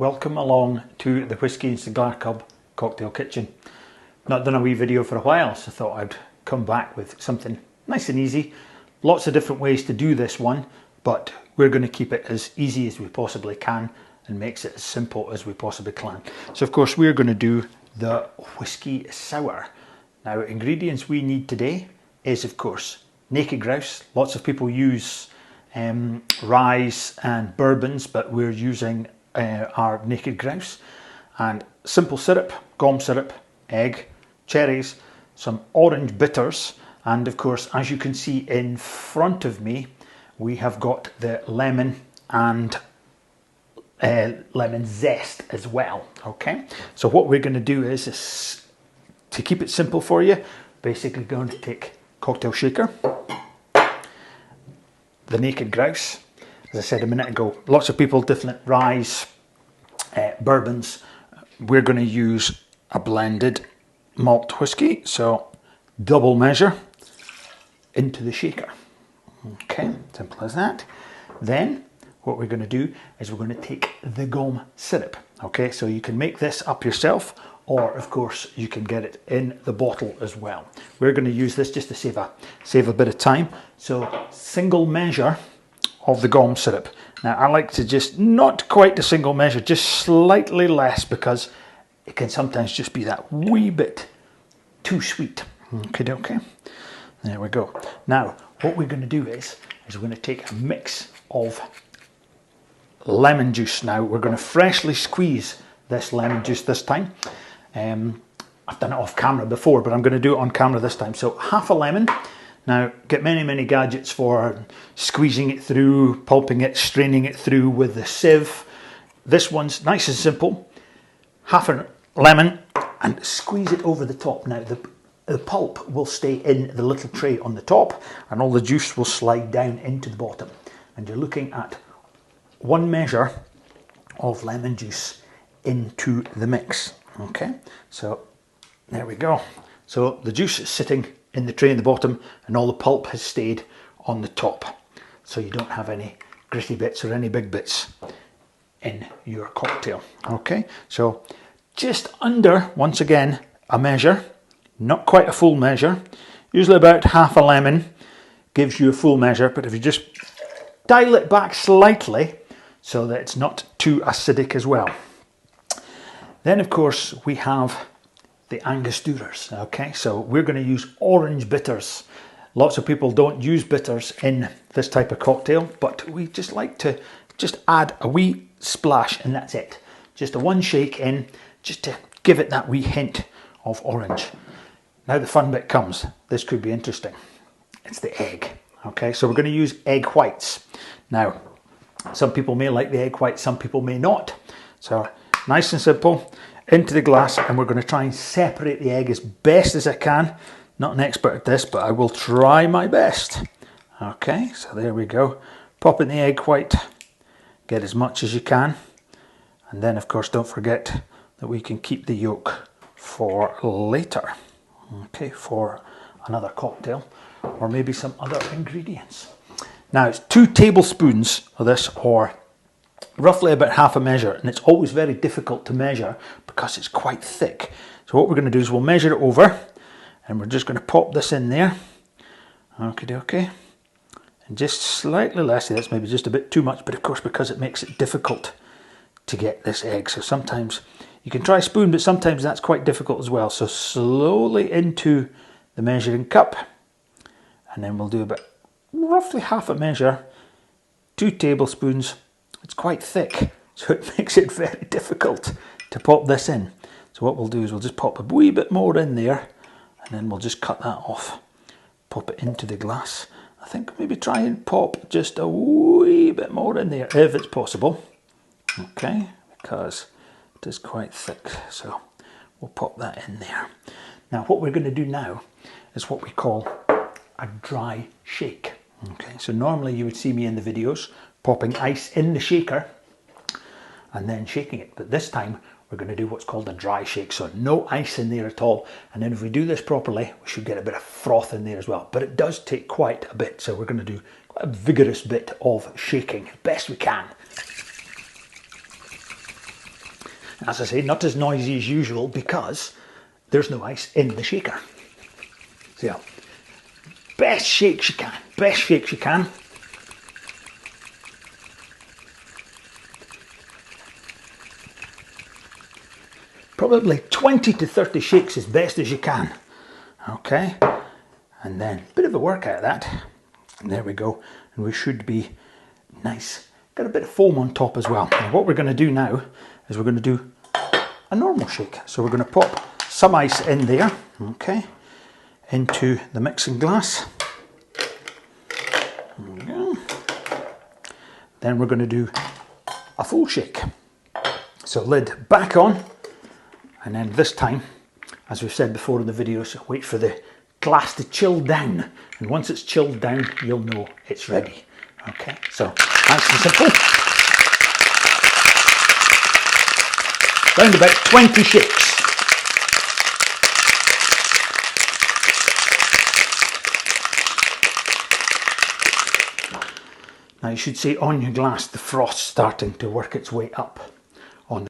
welcome along to the Whisky and Cigar Club cocktail kitchen. Not done a wee video for a while, so I thought I'd come back with something nice and easy. Lots of different ways to do this one, but we're going to keep it as easy as we possibly can and makes it as simple as we possibly can. So of course we're going to do the whiskey sour. Now, ingredients we need today is of course naked grouse. Lots of people use rye and bourbons, but we're using our naked grouse, and simple syrup, gum syrup, egg, cherries, some orange bitters, and of course, as you can see in front of me, we have got the lemon and lemon zest as well. Okay, so what we're going to do is to keep it simple for you, basically going to take cocktail shaker, the naked grouse, as I said a minute ago. Lots of people, different rye, bourbons. We're going to use a blended malt whiskey, so double measure into the shaker. Okay, simple as that. Then what we're going to do is we're going to take the gum syrup. Okay, so you can make this up yourself, or of course you can get it in the bottle as well. We're going to use this just to save a bit of time. So single measure of the gum syrup. Now I like to just, not quite a single measure, just slightly less, because it can sometimes just be that wee bit too sweet. Okay, there we go. Now what we're going to do is we're going to take a mix of lemon juice. Now we're going to freshly squeeze this lemon juice this time. I've done it off camera before, but I'm going to do it on camera this time. So half a lemon. Now get many gadgets for squeezing it through, pulping it, straining it through with the sieve. This one's nice and simple. Half a lemon and squeeze it over the top. Now the pulp will stay in the little tray on the top and all the juice will slide down into the bottom. And you're looking at 1 measure of lemon juice into the mix. Okay, so there we go. So the juice is sitting in the tray in the bottom and all the pulp has stayed on the top. So you don't have any gritty bits or any big bits in your cocktail. Okay, so just under, once again, a measure, not quite a full measure. Usually about half a lemon gives you a full measure, but if you just dial it back slightly so that it's not too acidic as well. Then of course we have the Angosturers. Okay, so we're going to use orange bitters. Lots of people don't use bitters in this type of cocktail, but we just like to just add a wee splash and that's it. Just a one shake in, just to give it that wee hint of orange. Now the fun bit comes. This could be interesting. It's the egg. Okay, so we're going to use egg whites. Now, some people may like the egg white, some people may not. So nice and simple, into the glass, and we're going to try and separate the egg as best as I can. Not an expert at this, but I will try my best. Okay, so there we go. Pop in the egg white, get as much as you can. And then of course don't forget that we can keep the yolk for later. Okay, for another cocktail, or maybe some other ingredients. Now it's 2 tablespoons of this, or roughly about half a measure, and it's always very difficult to measure because it's quite thick. So what we're going to do is we'll measure it over, and we're just going to pop this in there. Okay, and just slightly less. That's maybe just a bit too much, but of course because it makes it difficult to get this egg, so sometimes you can try a spoon, but sometimes that's quite difficult as well. So slowly into the measuring cup, and then we'll do about roughly half a measure, 2 tablespoons. It's quite thick, so it makes it very difficult to pop this in. So what we'll do is we'll just pop a wee bit more in there, and then we'll just cut that off, pop it into the glass. I think maybe try and pop just a wee bit more in there if it's possible. Okay, because it is quite thick, so we'll pop that in there. Now what we're going to do now is what we call a dry shake. Okay, so normally you would see me in the videos popping ice in the shaker and then shaking it, but this time we're going to do what's called a dry shake, so no ice in there at all. And then if we do this properly, we should get a bit of froth in there as well, but it does take quite a bit, so we're going to do quite a vigorous bit of shaking, best we can. As I say, not as noisy as usual because there's no ice in the shaker. So yeah, best shakes you can, best shakes you can. Probably 20 to 30 shakes as best as you can. Okay, and then a bit of a work out of that. And there we go. And we should be nice. Got a bit of foam on top as well. And what we're going to do now is we're going to do a normal shake. So we're going to pop some ice in there, okay, into the mixing glass. There we go. Then we're going to do a full shake. So lid back on. And then this time, as we've said before in the videos, wait for the glass to chill down. And once it's chilled down, you'll know it's ready. Okay, so nice and simple. Round about 20 shakes. Now you should see on your glass the frost starting to work its way up.